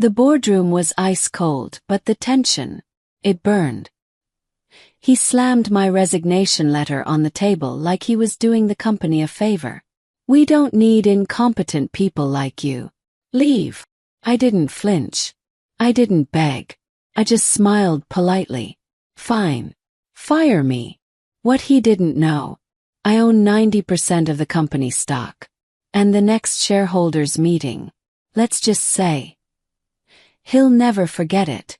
The boardroom was ice cold, but the tension, it burned. He slammed my resignation letter on the table like he was doing the company a favor. "We don't need incompetent people like you. Leave." I didn't flinch. I didn't beg. I just smiled politely. "Fine. Fire me." What he didn't know, I own 90% of the company stock. And the next shareholders' meeting, let's just say, he'll never forget it.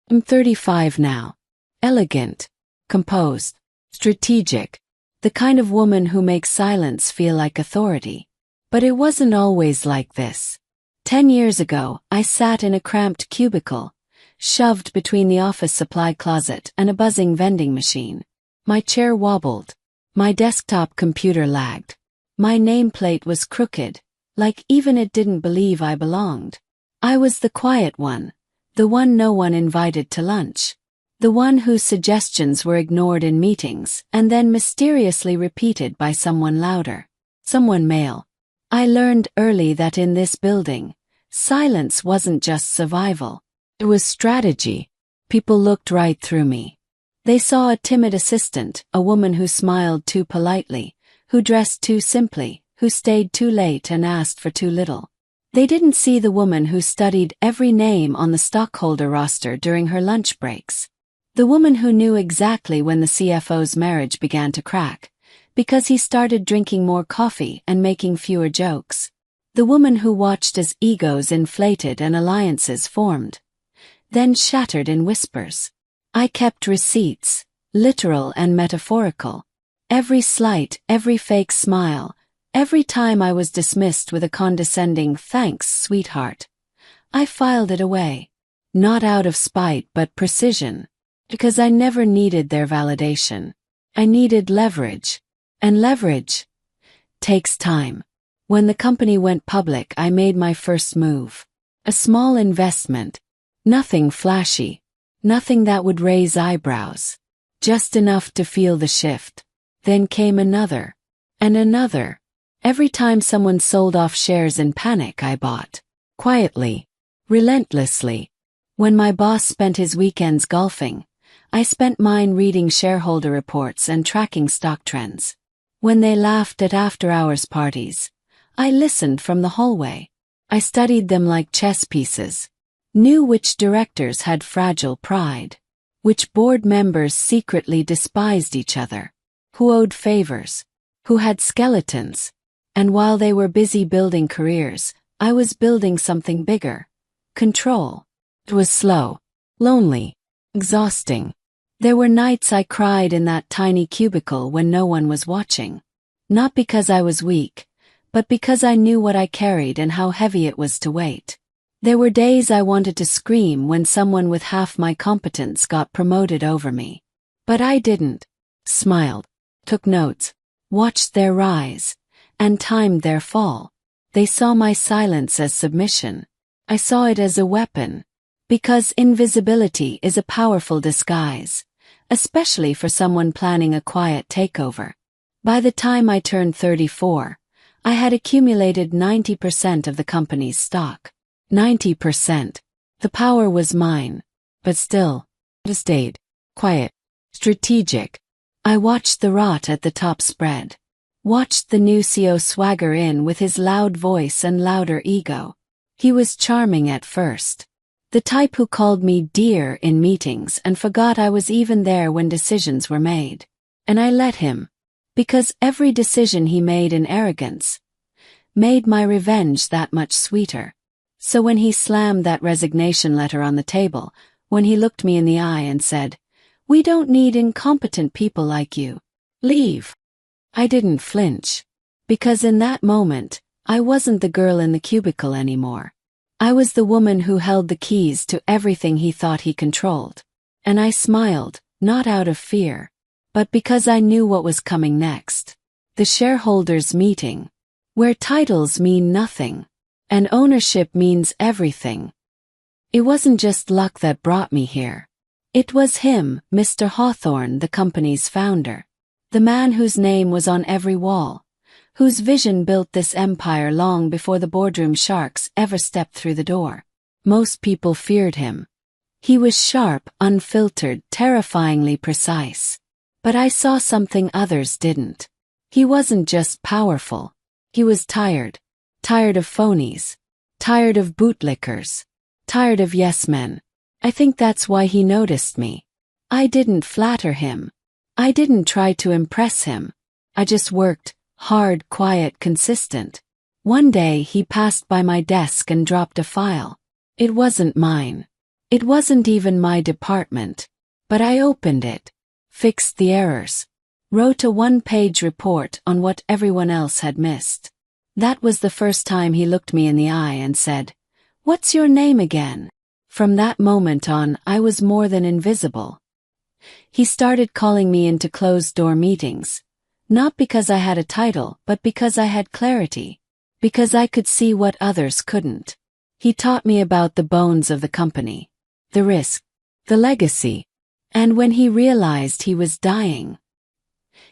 I'm 35 now. Elegant, composed, strategic, the kind of woman who makes silence feel like authority. But it wasn't always like this. 10 years ago, I sat in a cramped cubicle, shoved between the office supply closet and a buzzing vending machine. My chair wobbled. My desktop computer lagged. My nameplate was crooked, like even it didn't believe I belonged. I was the quiet one, the one no one invited to lunch, the one whose suggestions were ignored in meetings and then mysteriously repeated by someone louder, someone male. I learned early that in this building, silence wasn't just survival. It was strategy. People looked right through me. They saw a timid assistant, a woman who smiled too politely, who dressed too simply, who stayed too late and asked for too little. They didn't see the woman who studied every name on the stockholder roster during her lunch breaks. The woman who knew exactly when the CFO's marriage began to crack, because he started drinking more coffee and making fewer jokes. The woman who watched as egos inflated and alliances formed, then shattered in whispers. I kept receipts, literal and metaphorical. Every slight, every fake smile, every time I was dismissed with a condescending "thanks, sweetheart," I filed it away. Not out of spite but precision, because I never needed their validation. I needed leverage. And leverage takes time. When the company went public, I made my first move. A small investment. Nothing flashy. Nothing that would raise eyebrows. Just enough to feel the shift. Then came another. And another. Every time someone sold off shares in panic, I bought. Quietly. Relentlessly. When my boss spent his weekends golfing, I spent mine reading shareholder reports and tracking stock trends. When they laughed at after-hours parties, I listened from the hallway. I studied them like chess pieces. Knew which directors had fragile pride, which board members secretly despised each other, who owed favors, who had skeletons, and while they were busy building careers, I was building something bigger. Control. It was slow, lonely, exhausting. There were nights I cried in that tiny cubicle when no one was watching. Not because I was weak, but because I knew what I carried and how heavy it was to wait. There were days I wanted to scream when someone with half my competence got promoted over me. But I didn't. Smiled, took notes, watched their rise, and timed their fall. They saw my silence as submission. I saw it as a weapon. Because invisibility is a powerful disguise, especially for someone planning a quiet takeover. By the time I turned 34, I had accumulated 90% of the company's stock. 90%. The power was mine. But still, it stayed. Quiet. Strategic. I watched the rot at the top spread. Watched the new CEO swagger in with his loud voice and louder ego. He was charming at first. The type who called me dear in meetings and forgot I was even there when decisions were made. And I let him. Because every decision he made in arrogance made my revenge that much sweeter. So when he slammed that resignation letter on the table, when he looked me in the eye and said, "We don't need incompetent people like you. Leave," I didn't flinch. Because in that moment, I wasn't the girl in the cubicle anymore. I was the woman who held the keys to everything he thought he controlled. And I smiled, not out of fear, but because I knew what was coming next. The shareholders' meeting, where titles mean nothing, and ownership means everything. It wasn't just luck that brought me here. It was him, Mr. Hawthorne, the company's founder. The man whose name was on every wall, whose vision built this empire long before the boardroom sharks ever stepped through the door. Most people feared him. He was sharp, unfiltered, terrifyingly precise. But I saw something others didn't. He wasn't just powerful. He was tired. Tired of phonies. Tired of bootlickers. Tired of yes-men. I think that's why he noticed me. I didn't flatter him. I didn't try to impress him. I just worked, hard, quiet, consistent. One day he passed by my desk and dropped a file. It wasn't mine. It wasn't even my department. But I opened it, fixed the errors, wrote a one-page report on what everyone else had missed. That was the first time he looked me in the eye and said, "What's your name again?" From that moment on, I was more than invisible. He started calling me into closed-door meetings, not because I had a title, but because I had clarity, because I could see what others couldn't. He taught me about the bones of the company, the risk, the legacy, and when he realized he was dying,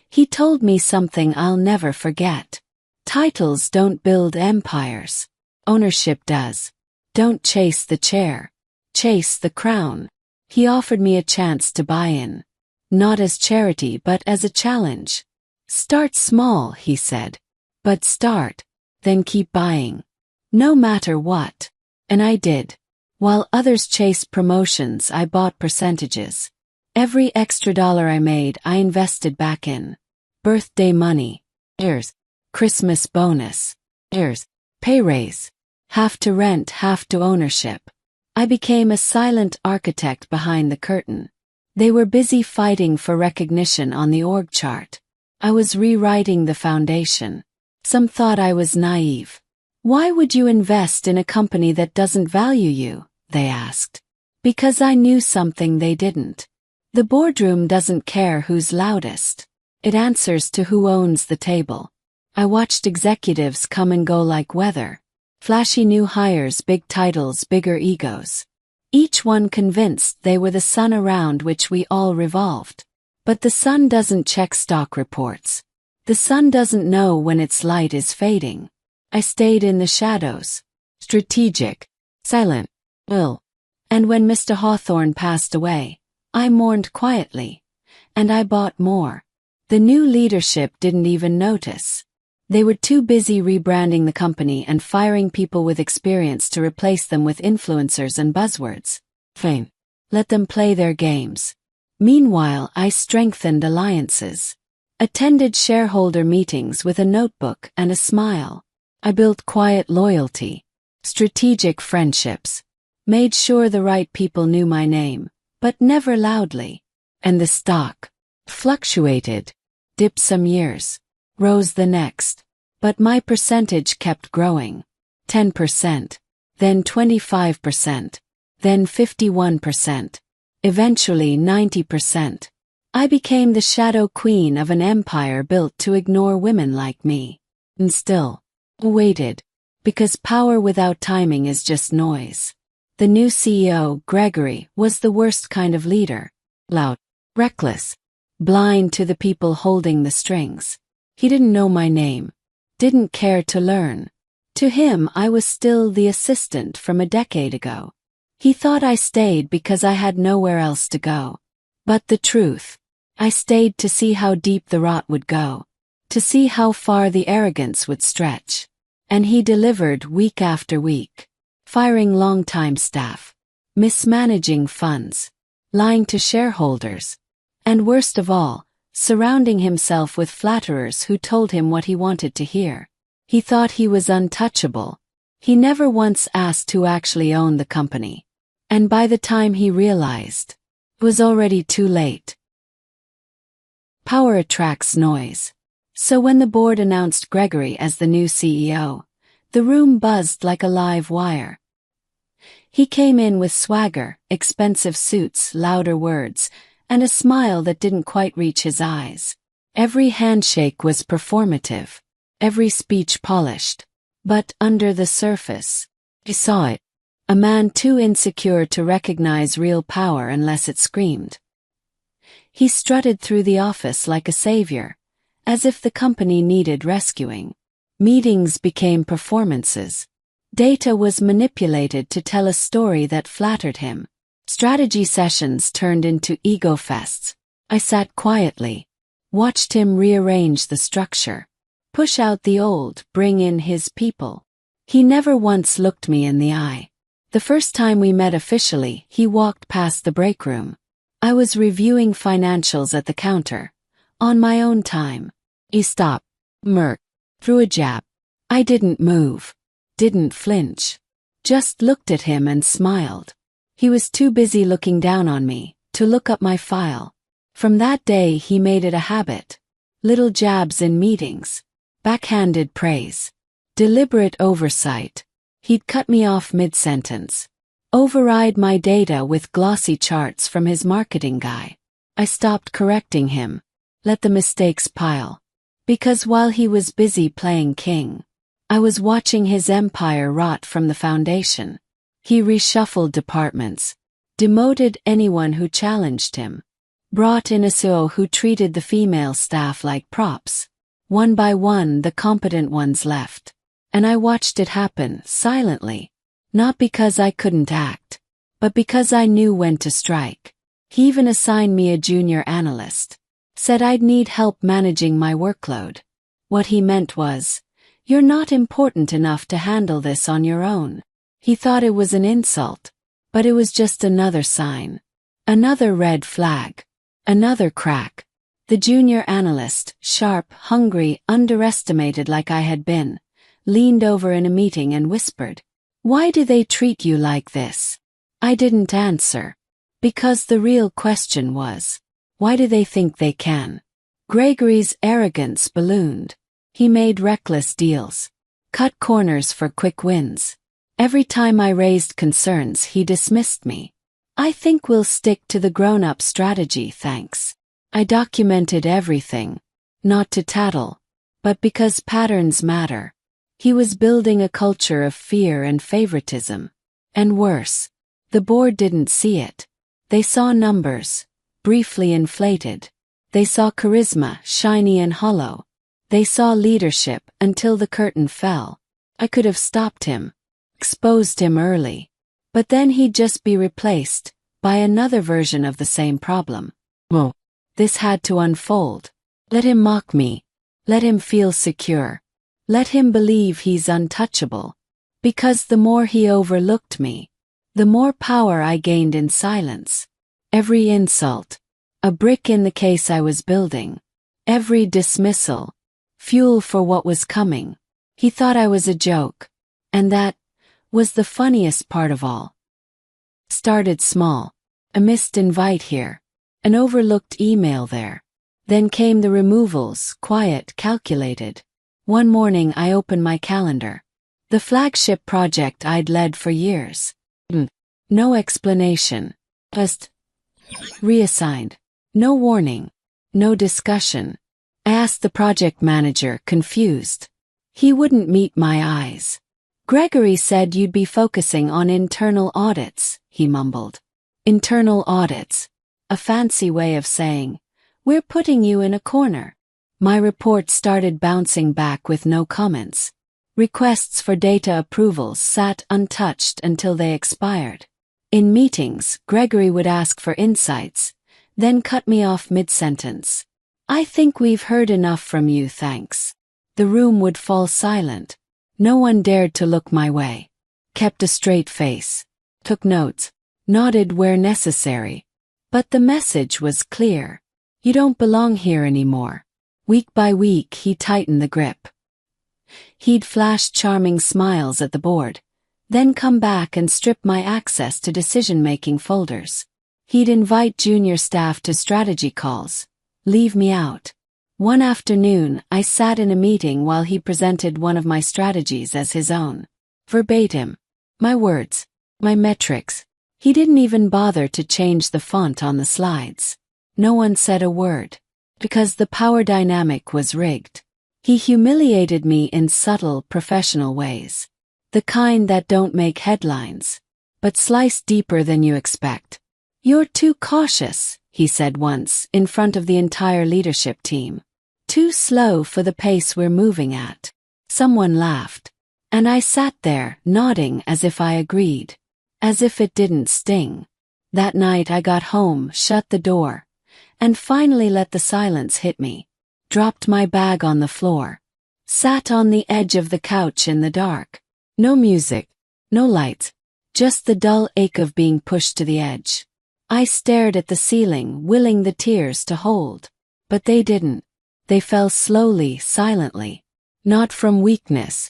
he told me something I'll never forget. Titles don't build empires. Ownership does. Don't chase the chair. Chase the crown. He offered me a chance to buy in. Not as charity but as a challenge. Start small, he said. But start, then keep buying. No matter what. And I did. While others chased promotions, I bought percentages. Every extra dollar I made, I invested back in. Birthday money. Heirs. Christmas bonus. Heirs. Pay raise. Half to rent, half to ownership. I became a silent architect behind the curtain. They were busy fighting for recognition on the org chart. I was rewriting the foundation. Some thought I was naive. Why would you invest in a company that doesn't value you? They asked. Because I knew something they didn't. The boardroom doesn't care who's loudest. It answers to who owns the table. I watched executives come and go like weather. Flashy new hires, big titles, bigger egos. Each one convinced they were the sun around which we all revolved. But the sun doesn't check stock reports. The sun doesn't know when its light is fading. I stayed in the shadows. Strategic. Silent. Ill. And when Mr. Hawthorne passed away, I mourned quietly. And I bought more. The new leadership didn't even notice. They were too busy rebranding the company and firing people with experience to replace them with influencers and buzzwords. Fine. Let them play their games. Meanwhile, I strengthened alliances. Attended shareholder meetings with a notebook and a smile. I built quiet loyalty. Strategic friendships. Made sure the right people knew my name, but never loudly. And the stock fluctuated. Dipped some years. Rose the next. But my percentage kept growing. 10%. Then 25%. Then 51%. Eventually 90%. I became the shadow queen of an empire built to ignore women like me. And still, waited. Because power without timing is just noise. The new CEO, Gregory, was the worst kind of leader. Loud. Reckless. Blind to the people holding the strings. He didn't know my name. Didn't care to learn. To him, I was still the assistant from a decade ago. He thought I stayed because I had nowhere else to go. But the truth, I stayed to see how deep the rot would go. To see how far the arrogance would stretch. And he delivered week after week. Firing longtime staff. Mismanaging funds. Lying to shareholders. And worst of all, surrounding himself with flatterers who told him what he wanted to hear. He thought he was untouchable. He never once asked who actually owned the company. And by the time he realized, it was already too late. Power attracts noise. So when the board announced Gregory as the new CEO, the room buzzed like a live wire. He came in with swagger, expensive suits, louder words, and a smile that didn't quite reach his eyes. Every handshake was performative, every speech polished. But under the surface, I saw it. A man too insecure to recognize real power unless it screamed. He strutted through the office like a savior, as if the company needed rescuing. Meetings became performances. Data was manipulated to tell a story that flattered him. Strategy sessions turned into ego fests. I sat quietly, watched him rearrange the structure, push out the old, bring in his people. He never once looked me in the eye. The first time we met officially, he walked past the break room. I was reviewing financials at the counter, on my own time. He stopped, smirked, threw a jab. I didn't move, didn't flinch, just looked at him and smiled. He was too busy looking down on me to look up my file. From that day he made it a habit. Little jabs in meetings, backhanded praise, deliberate oversight. He'd cut me off mid-sentence, override my data with glossy charts from his marketing guy. I stopped correcting him, let the mistakes pile. Because while he was busy playing king, I was watching his empire rot from the foundation. He reshuffled departments, demoted anyone who challenged him, brought in a CEO who treated the female staff like props. One by one the competent ones left. And I watched it happen, silently. Not because I couldn't act, but because I knew when to strike. He even assigned me a junior analyst. Said I'd need help managing my workload. What he meant was, "You're not important enough to handle this on your own." He thought it was an insult, but it was just another sign. Another red flag. Another crack. The junior analyst, sharp, hungry, underestimated like I had been, leaned over in a meeting and whispered, "Why do they treat you like this?" I didn't answer. Because the real question was, why do they think they can? Gregory's arrogance ballooned. He made reckless deals, cut corners for quick wins. Every time I raised concerns, he dismissed me. "I think we'll stick to the grown-up strategy, thanks." I documented everything, not to tattle, but because patterns matter. He was building a culture of fear and favoritism. And worse, the board didn't see it. They saw numbers, briefly inflated. They saw charisma, shiny and hollow. They saw leadership until the curtain fell. I could have stopped him, exposed him early. But then he'd just be replaced by another version of the same problem. Whoa. This had to unfold. Let him mock me. Let him feel secure. Let him believe he's untouchable. Because the more he overlooked me, the more power I gained in silence. Every insult, a brick in the case I was building. Every dismissal, fuel for what was coming. He thought I was a joke. And that was the funniest part of all. Started small. A missed invite here. An overlooked email there. Then came the removals, quiet, calculated. One morning I opened my calendar. The flagship project I'd led for years. No explanation. Just reassigned. No warning. No discussion. I asked the project manager, confused. He wouldn't meet my eyes. "Gregory said you'd be focusing on internal audits," he mumbled. Internal audits. A fancy way of saying, "We're putting you in a corner." My report started bouncing back with no comments. Requests for data approvals sat untouched until they expired. In meetings, Gregory would ask for insights, then cut me off mid-sentence. "I think we've heard enough from you, thanks." The room would fall silent. No one dared to look my way. Kept a straight face. Took notes. Nodded where necessary. But the message was clear. You don't belong here anymore. Week by week he tightened the grip. He'd flash charming smiles at the board, then come back and strip my access to decision-making folders. He'd invite junior staff to strategy calls, leave me out. One afternoon, I sat in a meeting while he presented one of my strategies as his own. Verbatim. My words. My metrics. He didn't even bother to change the font on the slides. No one said a word. Because the power dynamic was rigged. He humiliated me in subtle, professional ways. The kind that don't make headlines, but slice deeper than you expect. "You're too cautious," he said once, in front of the entire leadership team. "Too slow for the pace we're moving at." Someone laughed. And I sat there, nodding as if I agreed. As if it didn't sting. That night I got home, shut the door, and finally let the silence hit me. Dropped my bag on the floor. Sat on the edge of the couch in the dark. No music, no lights, just the dull ache of being pushed to the edge. I stared at the ceiling, willing the tears to hold. But they didn't. They fell slowly, silently. Not from weakness,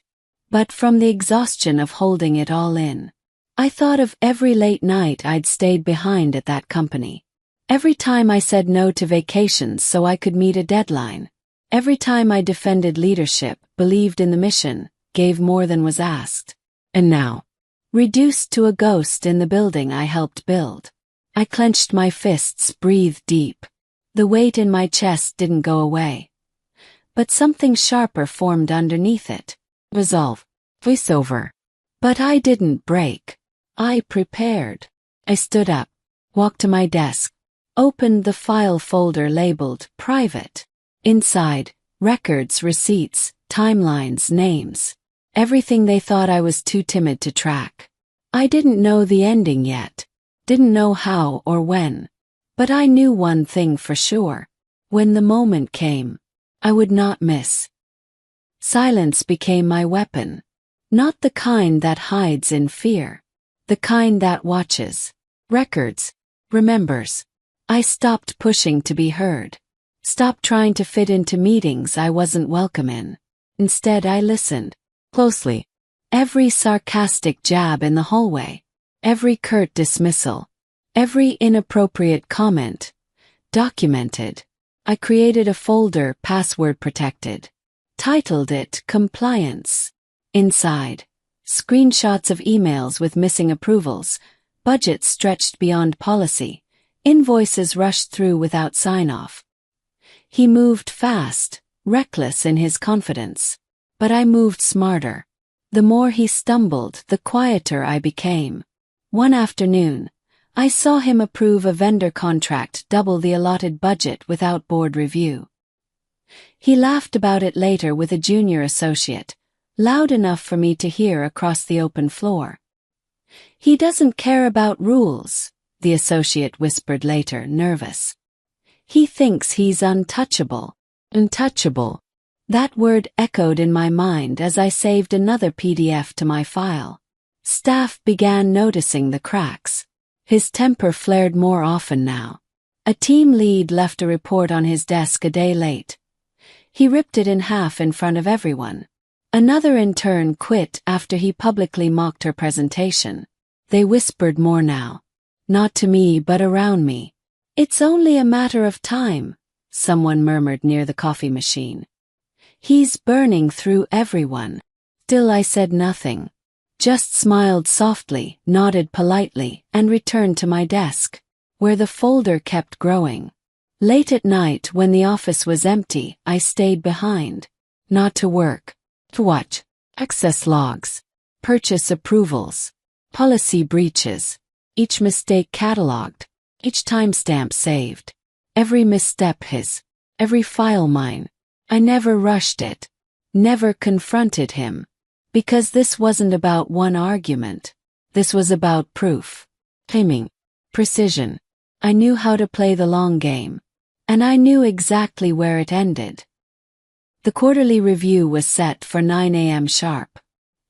but from the exhaustion of holding it all in. I thought of every late night I'd stayed behind at that company. Every time I said no to vacations so I could meet a deadline. Every time I defended leadership, believed in the mission, gave more than was asked. And now, reduced to a ghost in the building I helped build. I clenched my fists, breathed deep. The weight in my chest didn't go away. But something sharper formed underneath it. Resolve. Voiceover. But I didn't break. I prepared. I stood up, walked to my desk, opened the file folder labeled Private. Inside, records, receipts, timelines, names. Everything they thought I was too timid to track. I didn't know the ending yet. Didn't know how or when. But I knew one thing for sure. When the moment came, I would not miss. Silence became my weapon. Not the kind that hides in fear. The kind that watches. Records. Remembers. I stopped pushing to be heard. Stopped trying to fit into meetings I wasn't welcome in. Instead, I listened. Closely. Every sarcastic jab in the hallway. Every curt dismissal. Every inappropriate comment. Documented. I created a folder, password protected. Titled it Compliance. Inside, screenshots of emails with missing approvals, budgets stretched beyond policy, invoices rushed through without sign-off. He moved fast, reckless in his confidence. But I moved smarter. The more he stumbled, the quieter I became. One afternoon, I saw him approve a vendor contract double the allotted budget without board review. He laughed about it later with a junior associate, loud enough for me to hear across the open floor. He doesn't care about rules, the associate whispered later, nervous. He thinks he's untouchable. Untouchable. That word echoed in my mind as I saved another PDF to my file. Staff began noticing the cracks. His temper flared more often now. A team lead left a report on his desk a day late. He ripped it in half in front of everyone. Another intern quit after he publicly mocked her presentation. They whispered more now. Not to me but around me. It's only a matter of time, someone murmured near the coffee machine. He's burning through everyone. Still I said nothing. Just smiled softly, nodded politely, and returned to my desk, where the folder kept growing. Late at night, when the office was empty, I stayed behind. Not to work. To watch. Access logs. Purchase approvals. Policy breaches. Each mistake catalogued. Each timestamp saved. Every misstep his. Every file mine. I never rushed it. Never confronted him. Because this wasn't about one argument. This was about proof. Timing. Precision. I knew how to play the long game. And I knew exactly where it ended. The quarterly review was set for 9 a.m. sharp.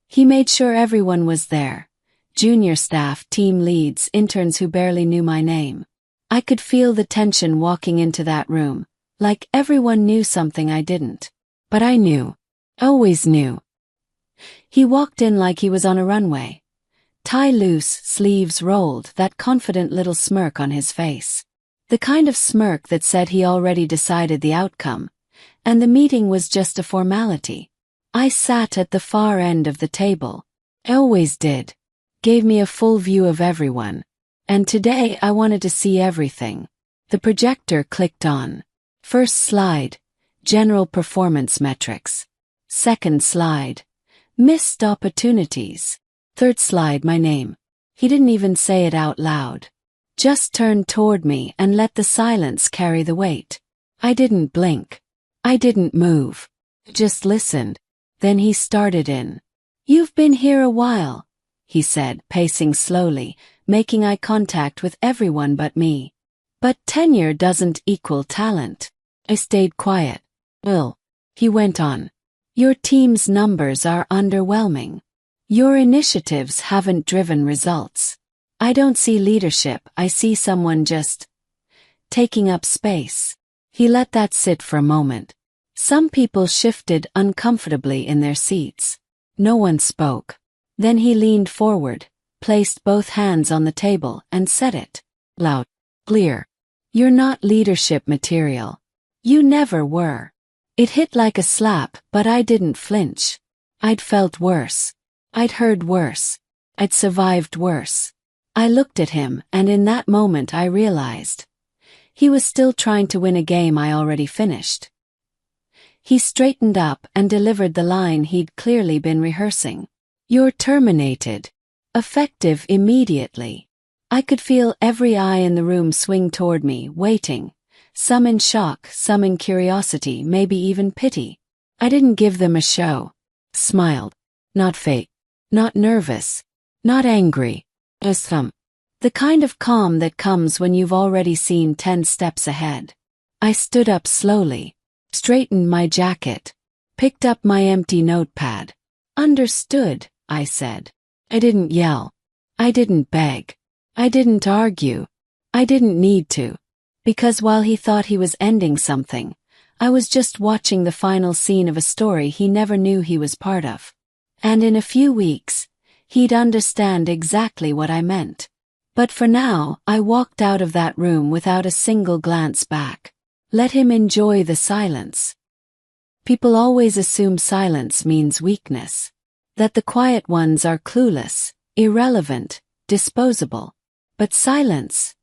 He made sure everyone was there. Junior staff, team leads, interns who barely knew my name. I could feel the tension walking into that room, like everyone knew something I didn't. But I knew. Always knew. He walked in like he was on a runway. Tie loose, sleeves rolled, that confident little smirk on his face. The kind of smirk that said he already decided the outcome, and the meeting was just a formality. I sat at the far end of the table. I always did. Gave me a full view of everyone. And today I wanted to see everything. The projector clicked on. First slide, general performance metrics. Second slide, missed opportunities. Third slide, my name. He didn't even say it out loud. Just turned toward me and let the silence carry the weight. I didn't blink. I didn't move. Just listened. Then he started in. You've been here a while, he said, pacing slowly, making eye contact with everyone but me. But tenure doesn't equal talent. I stayed quiet. Well, he went on. Your team's numbers are underwhelming. Your initiatives haven't driven results. I don't see leadership, I see someone just taking up space. He let that sit for a moment. Some people shifted uncomfortably in their seats. No one spoke. Then he leaned forward, placed both hands on the table, and said it loud, clear. You're not leadership material. You never were. It hit like a slap, but I didn't flinch. I'd felt worse. I'd heard worse. I'd survived worse. I looked at him, and in that moment I realized he was still trying to win a game I already finished. He straightened up and delivered the line he'd clearly been rehearsing. You're terminated. Effective immediately. I could feel every eye in the room swing toward me, waiting. Some in shock, some in curiosity, maybe even pity. I didn't give them a show. Smiled. Not fake. Not nervous. Not angry. Just the kind of calm that comes when you've already seen 10 steps ahead. I stood up slowly, straightened my jacket, picked up my empty notepad. Understood, I said. I didn't yell. I didn't beg. I didn't argue. I didn't need to. Because while he thought he was ending something, I was just watching the final scene of a story he never knew he was part of. And in a few weeks, he'd understand exactly what I meant. But for now, I walked out of that room without a single glance back. Let him enjoy the silence. People always assume silence means weakness. That the quiet ones are clueless, irrelevant, disposable. But silence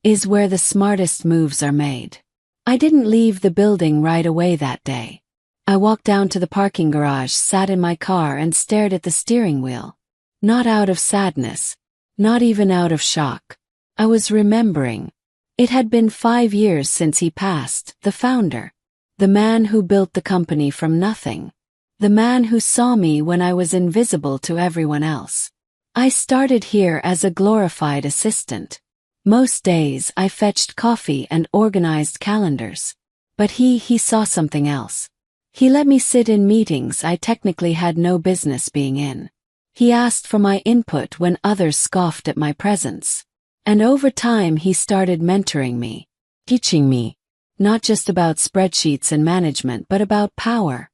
is where the smartest moves are made. I didn't leave the building right away that day. I walked down to the parking garage, sat in my car, and stared at the steering wheel. Not out of sadness. Not even out of shock. I was remembering. It had been 5 years since he passed, the founder. The man who built the company from nothing. The man who saw me when I was invisible to everyone else. I started here as a glorified assistant. Most days I fetched coffee and organized calendars. But he saw something else. He let me sit in meetings I technically had no business being in. He asked for my input when others scoffed at my presence. And over time he started mentoring me, teaching me, not just about spreadsheets and management but about power.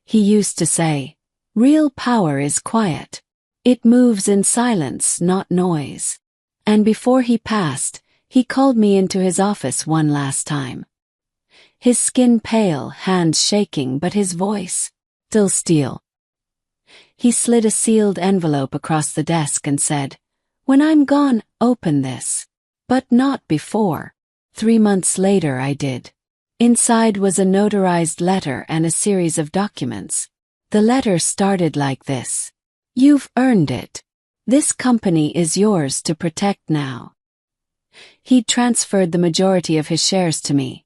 He used to say, real power is quiet. It moves in silence, not noise. And before he passed, he called me into his office one last time. His skin pale, hands shaking, but his voice still steel. He slid a sealed envelope across the desk and said, when I'm gone, open this. But not before. 3 months later I did. Inside was a notarized letter and a series of documents. The letter started like this. You've earned it. This company is yours to protect now. He'd transferred the majority of his shares to me.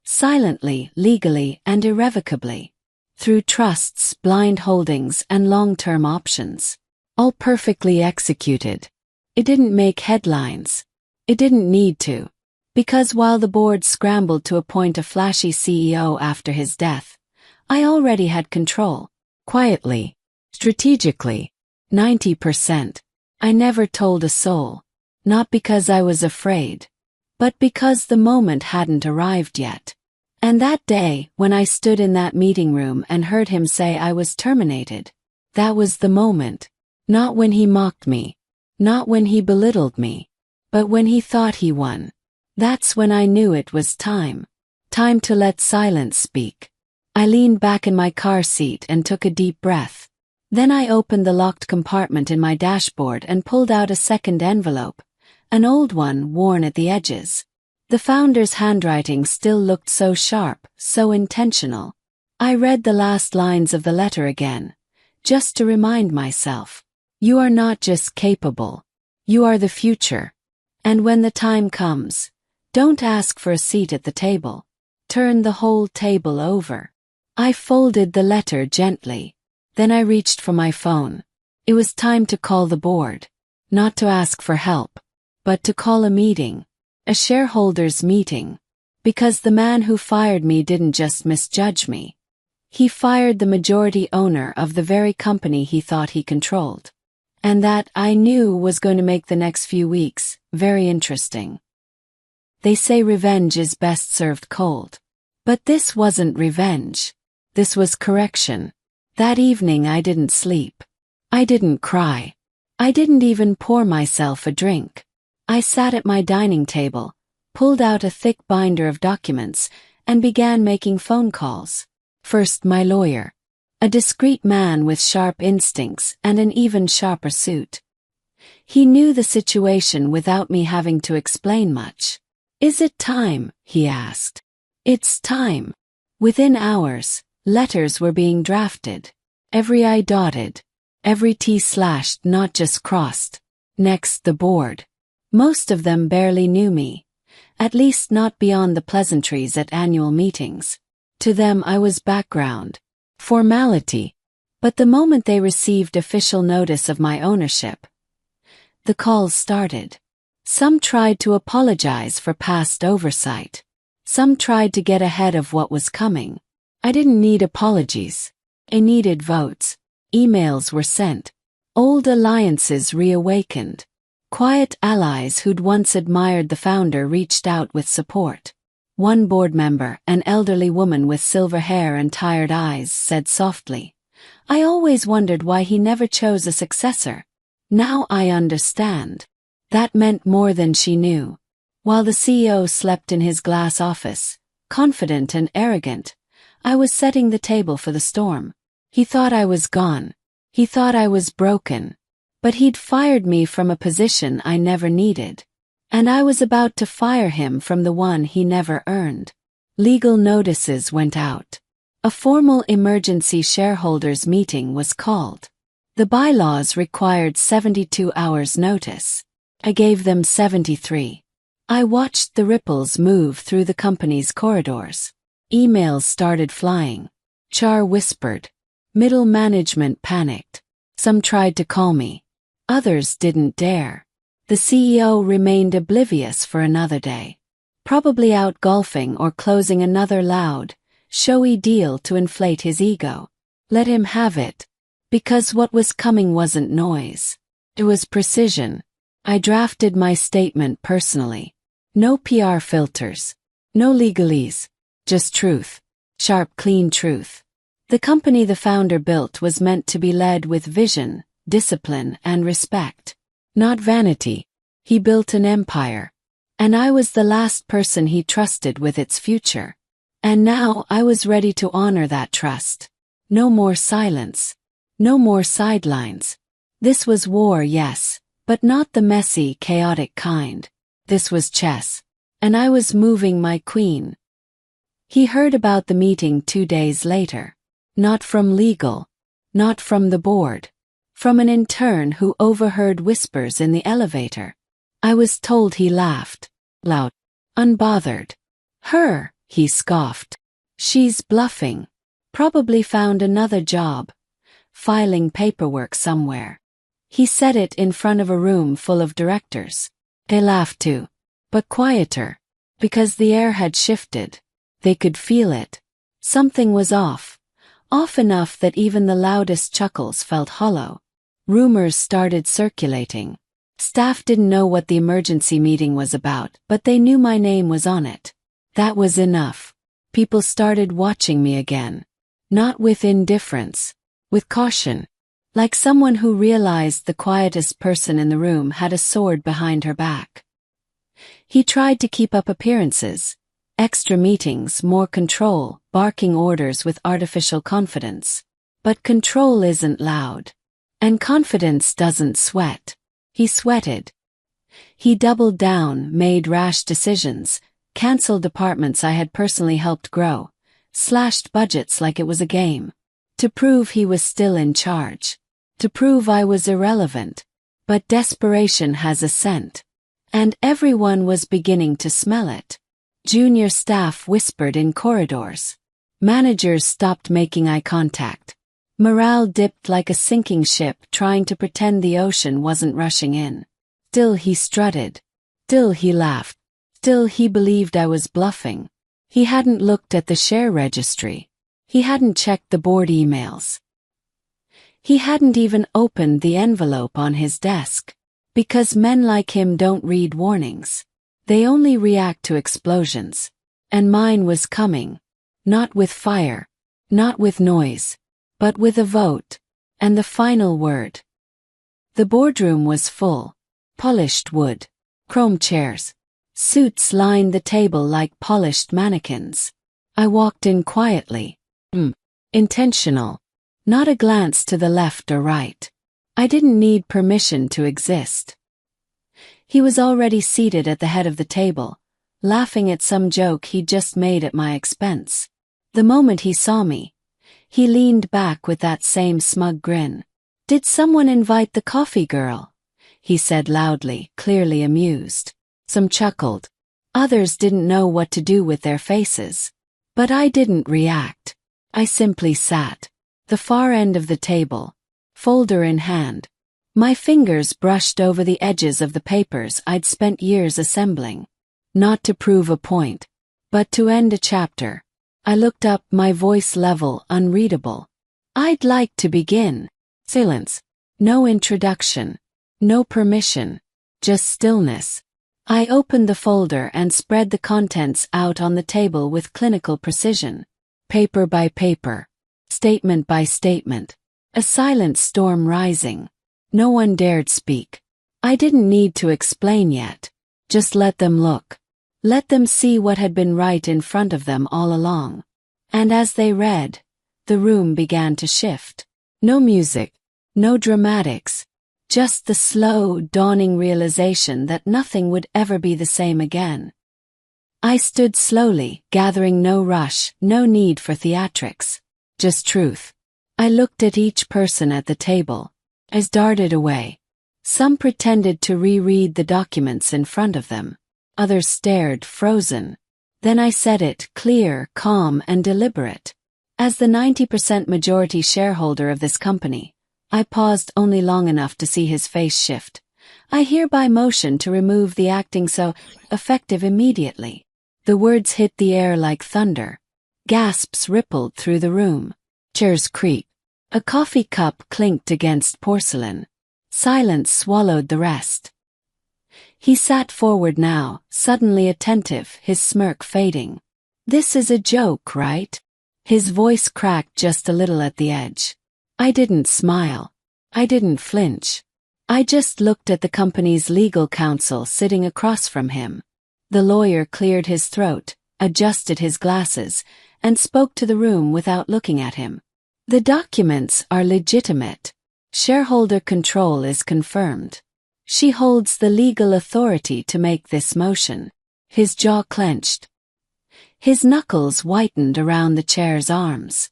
Silently, legally, and irrevocably. Through trusts, blind holdings, and long-term options. All perfectly executed. It didn't make headlines. It didn't need to. Because while the board scrambled to appoint a flashy CEO after his death, I already had control. Quietly. Strategically. 90%. I never told a soul. Not because I was afraid. But because the moment hadn't arrived yet. And that day, when I stood in that meeting room and heard him say I was terminated, that was the moment. Not when he mocked me. Not when he belittled me. But when he thought he won. That's when I knew it was time. Time to let silence speak. I leaned back in my car seat and took a deep breath. Then I opened the locked compartment in my dashboard and pulled out a second envelope. An old one worn at the edges. The founder's handwriting still looked so sharp, so intentional. I read the last lines of the letter again, just to remind myself. You are not just capable. You are the future. And when the time comes, don't ask for a seat at the table. Turn the whole table over. I folded the letter gently. Then I reached for my phone. It was time to call the board. Not to ask for help, but to call a meeting. A shareholders' meeting. Because the man who fired me didn't just misjudge me. He fired the majority owner of the very company he thought he controlled. And that, I knew, was going to make the next few weeks very interesting. They say revenge is best served cold. But this wasn't revenge. This was correction. That evening I didn't sleep. I didn't cry. I didn't even pour myself a drink. I sat at my dining table, pulled out a thick binder of documents, and began making phone calls. First my lawyer. A discreet man with sharp instincts and an even sharper suit. He knew the situation without me having to explain much. "Is it time?" he asked. "It's time." Within hours, letters were being drafted. Every I dotted. Every T slashed, not just crossed. Next, the board. Most of them barely knew me. At least not beyond the pleasantries at annual meetings. To them I was background. Formality. But the moment they received official notice of my ownership, the calls started. Some tried to apologize for past oversight. Some tried to get ahead of what was coming. I didn't need apologies. I needed votes. Emails were sent. Old alliances reawakened. Quiet allies who'd once admired the founder reached out with support. One board member, an elderly woman with silver hair and tired eyes, said softly, "I always wondered why he never chose a successor. Now I understand." That meant more than she knew. While the CEO slept in his glass office, confident and arrogant, I was setting the table for the storm. He thought I was gone. He thought I was broken. But he'd fired me from a position I never needed. And I was about to fire him from the one he never earned. Legal notices went out. A formal emergency shareholders meeting was called. The bylaws required 72 hours notice. I gave them 73. I watched the ripples move through the company's corridors. Emails started flying. HR whispered. Middle management panicked. Some tried to call me. Others didn't dare. The CEO remained oblivious for another day. Probably out golfing or closing another loud, showy deal to inflate his ego. Let him have it. Because what was coming wasn't noise. It was precision. I drafted my statement personally. No PR filters. No legalese. Just truth. Sharp, clean truth. The company the founder built was meant to be led with vision, discipline, and respect. Not vanity. He built an empire. And I was the last person he trusted with its future. And now I was ready to honor that trust. No more silence. No more sidelines. This was war, yes, but not the messy, chaotic kind. This was chess. And I was moving my queen. He heard about the meeting 2 days later. Not from legal. Not from the board. From an intern who overheard whispers in the elevator. I was told he laughed. Loud. Unbothered. Her, he scoffed. She's bluffing. Probably found another job. Filing paperwork somewhere. He said it in front of a room full of directors. They laughed too. But quieter. Because the air had shifted. They could feel it. Something was off. Off enough that even the loudest chuckles felt hollow. Rumors started circulating. Staff didn't know what the emergency meeting was about, but they knew my name was on it. That was enough. People started watching me again. Not with indifference. With caution. Like someone who realized the quietest person in the room had a sword behind her back. He tried to keep up appearances. Extra meetings, more control, barking orders with artificial confidence. But control isn't loud. And confidence doesn't sweat. He sweated. He doubled down, made rash decisions, canceled departments I had personally helped grow, slashed budgets like it was a game. To prove he was still in charge. To prove I was irrelevant. But desperation has a scent. And everyone was beginning to smell it. Junior staff whispered in corridors. Managers stopped making eye contact. Morale dipped like a sinking ship trying to pretend the ocean wasn't rushing in. Still he strutted. Still he laughed. Still he believed I was bluffing. He hadn't looked at the share registry. He hadn't checked the board emails. He hadn't even opened the envelope on his desk. Because men like him don't read warnings. They only react to explosions. And mine was coming. Not with fire. Not with noise. But with a vote. And the final word. The boardroom was full. Polished wood. Chrome chairs. Suits lined the table like polished mannequins. I walked in quietly. Intentional. Not a glance to the left or right. I didn't need permission to exist. He was already seated at the head of the table, laughing at some joke he'd just made at my expense. The moment he saw me, he leaned back with that same smug grin. "Did someone invite the coffee girl?" he said loudly, clearly amused. Some chuckled. Others didn't know what to do with their faces. But I didn't react. I simply sat. The far end of the table, folder in hand. My fingers brushed over the edges of the papers I'd spent years assembling. Not to prove a point, but to end a chapter. I looked up, my voice level, unreadable. "I'd like to begin." Silence. No introduction. No permission. Just stillness. I opened the folder and spread the contents out on the table with clinical precision. Paper by paper. Statement by statement. A silent storm rising. No one dared speak. I didn't need to explain yet. Just let them look. Let them see what had been right in front of them all along. And as they read, the room began to shift. No music. No dramatics. Just the slow, dawning realization that nothing would ever be the same again. I stood slowly, gathering no rush, no need for theatrics. Just truth. I looked at each person at the table. As darted away. Some pretended to reread the documents in front of them. Others stared, frozen. Then I said it, clear, calm, and deliberate. As the 90% majority shareholder of this company, I paused only long enough to see his face shift. I hereby motion to remove the acting so effective immediately. The words hit the air like thunder. Gasps rippled through the room. Chairs creaked. A coffee cup clinked against porcelain. Silence swallowed the rest. He sat forward now, suddenly attentive, his smirk fading. "This is a joke, right?" His voice cracked just a little at the edge. I didn't smile. I didn't flinch. I just looked at the company's legal counsel sitting across from him. The lawyer cleared his throat, adjusted his glasses, and spoke to the room without looking at him. "The documents are legitimate. Shareholder control is confirmed. She holds the legal authority to make this motion." His jaw clenched. His knuckles whitened around the chair's arms.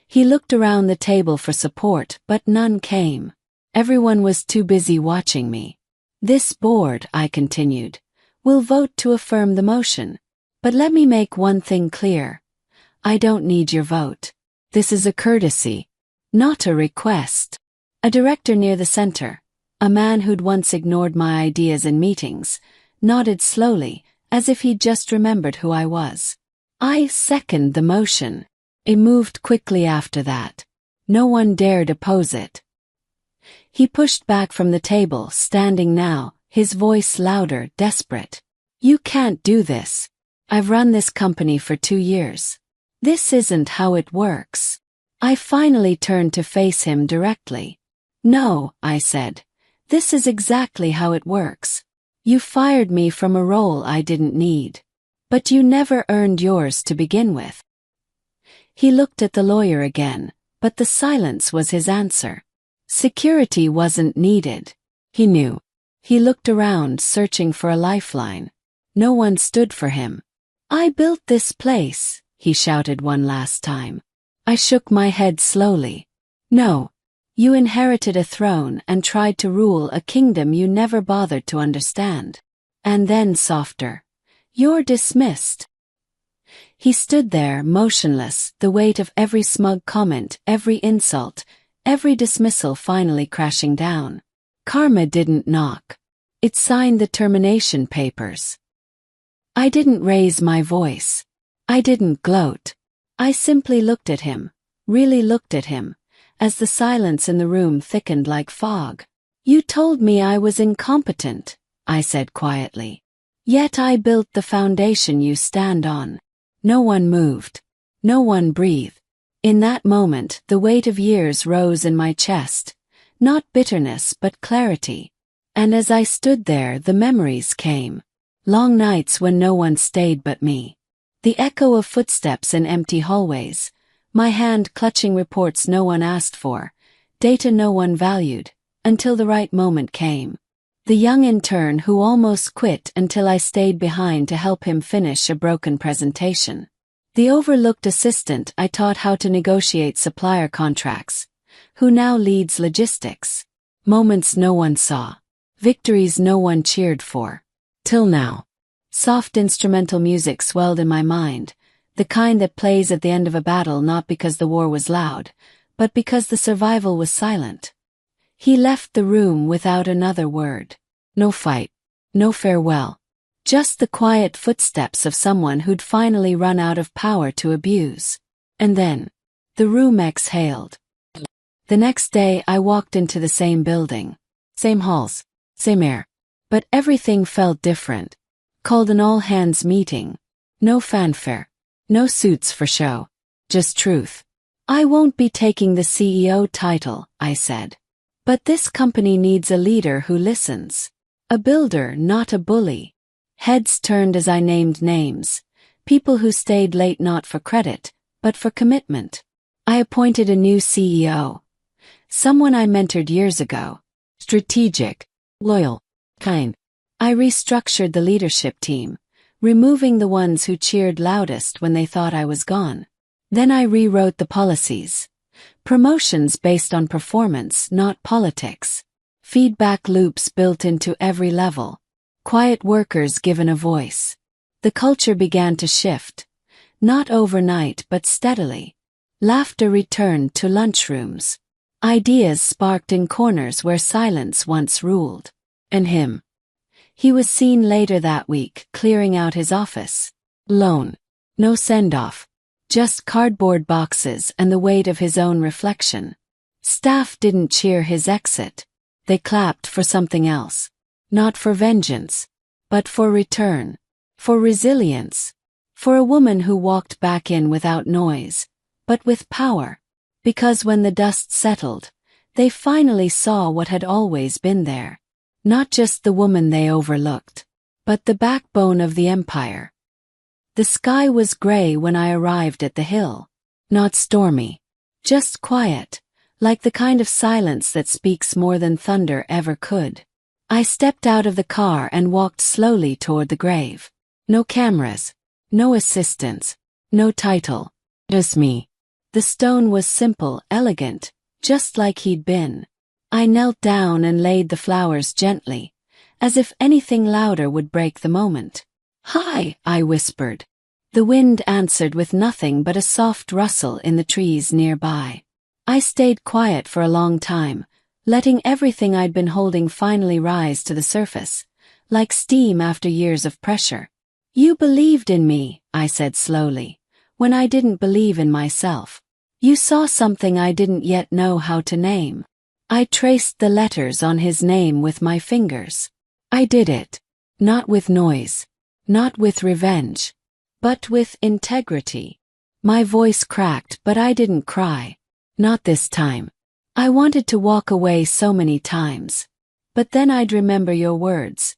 He looked around the table for support, but none came. Everyone was too busy watching me. "This board," I continued, "will vote to affirm the motion. But let me make one thing clear. I don't need your vote. This is a courtesy, not a request." A director near the center, a man who'd once ignored my ideas in meetings, nodded slowly, as if he'd just remembered who I was. "I second the motion." It moved quickly after that. No one dared oppose it. He pushed back from the table, standing now, his voice louder, desperate. "You can't do this. I've run this company for 2 years. This isn't how it works." I finally turned to face him directly. "No," I said. "This is exactly how it works. You fired me from a role I didn't need. But you never earned yours to begin with." He looked at the lawyer again, but the silence was his answer. Security wasn't needed. He knew. He looked around, searching for a lifeline. No one stood for him. "I built this place," he shouted one last time. I shook my head slowly. "No. You inherited a throne and tried to rule a kingdom you never bothered to understand." And then softer. "You're dismissed." He stood there, motionless, the weight of every smug comment, every insult, every dismissal finally crashing down. Karma didn't knock. It signed the termination papers. I didn't raise my voice. I didn't gloat. I simply looked at him, really looked at him, as the silence in the room thickened like fog. You told me I was incompetent, I said quietly. Yet I built the foundation you stand on. No one moved. No one breathed. In that moment, the weight of years rose in my chest. Not bitterness, but clarity. And as I stood there, the memories came. Long nights when no one stayed but me. The echo of footsteps in empty hallways. My hand clutching reports no one asked for. Data no one valued. Until the right moment came. The young intern who almost quit until I stayed behind to help him finish a broken presentation. The overlooked assistant I taught how to negotiate supplier contracts, who now leads logistics. Moments no one saw. Victories no one cheered for. Till now. Soft instrumental music swelled in my mind, the kind that plays at the end of a battle not because the war was loud, but because the survival was silent. He left the room without another word. No fight. No farewell. Just the quiet footsteps of someone who'd finally run out of power to abuse. And then, the room exhaled. The next day I walked into the same building. Same halls. Same air. But everything felt different. Called an all-hands meeting. No fanfare. No suits for show. Just truth. I won't be taking the CEO title, I said. But this company needs a leader who listens. A builder, not a bully. Heads turned as I named names. People who stayed late not for credit, but for commitment. I appointed a new CEO. Someone I mentored years ago. Strategic, loyal, kind. I restructured the leadership team, removing the ones who cheered loudest when they thought I was gone. Then I rewrote the policies. Promotions based on performance, not politics. Feedback loops built into every level. Quiet workers given a voice. The culture began to shift. Not overnight but steadily. Laughter returned to lunchrooms. Ideas sparked in corners where silence once ruled. And him. He was seen later that week, clearing out his office. Alone. No send-off. Just cardboard boxes and the weight of his own reflection. Staff didn't cheer his exit. They clapped for something else. Not for vengeance, but for return. For resilience. For a woman who walked back in without noise, but with power. Because when the dust settled, they finally saw what had always been there. Not just the woman they overlooked, but the backbone of the empire. The sky was gray when I arrived at the hill. Not stormy. Just quiet, like the kind of silence that speaks more than thunder ever could. I stepped out of the car and walked slowly toward the grave. No cameras. No assistants. No title. Just me. The stone was simple, elegant, just like he'd been. I knelt down and laid the flowers gently, as if anything louder would break the moment. "Hi," I whispered. The wind answered with nothing but a soft rustle in the trees nearby. I stayed quiet for a long time, letting everything I'd been holding finally rise to the surface, like steam after years of pressure. "You believed in me," I said slowly, "when I didn't believe in myself. You saw something I didn't yet know how to name." I traced the letters on his name with my fingers. I did it. Not with noise. Not with revenge. But with integrity. My voice cracked, but I didn't cry. Not this time. I wanted to walk away so many times. But then I'd remember your words.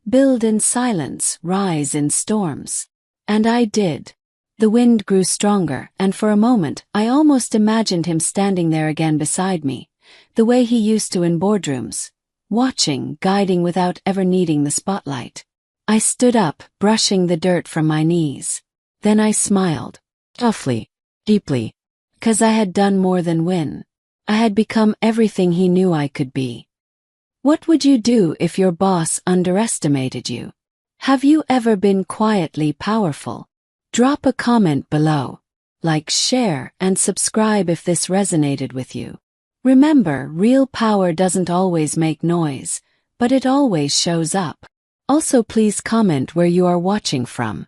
Build in silence, rise in storms. And I did. The wind grew stronger, and for a moment I almost imagined him standing there again beside me, the way he used to in boardrooms, watching, guiding without ever needing the spotlight. I stood up, brushing the dirt from my knees. Then I smiled. Softly, deeply. 'Cause I had done more than win. I had become everything he knew I could be. What would you do if your boss underestimated you? Have you ever been quietly powerful? Drop a comment below. Like, share, and subscribe if this resonated with you. Remember, real power doesn't always make noise, but it always shows up. Also, please comment where you are watching from.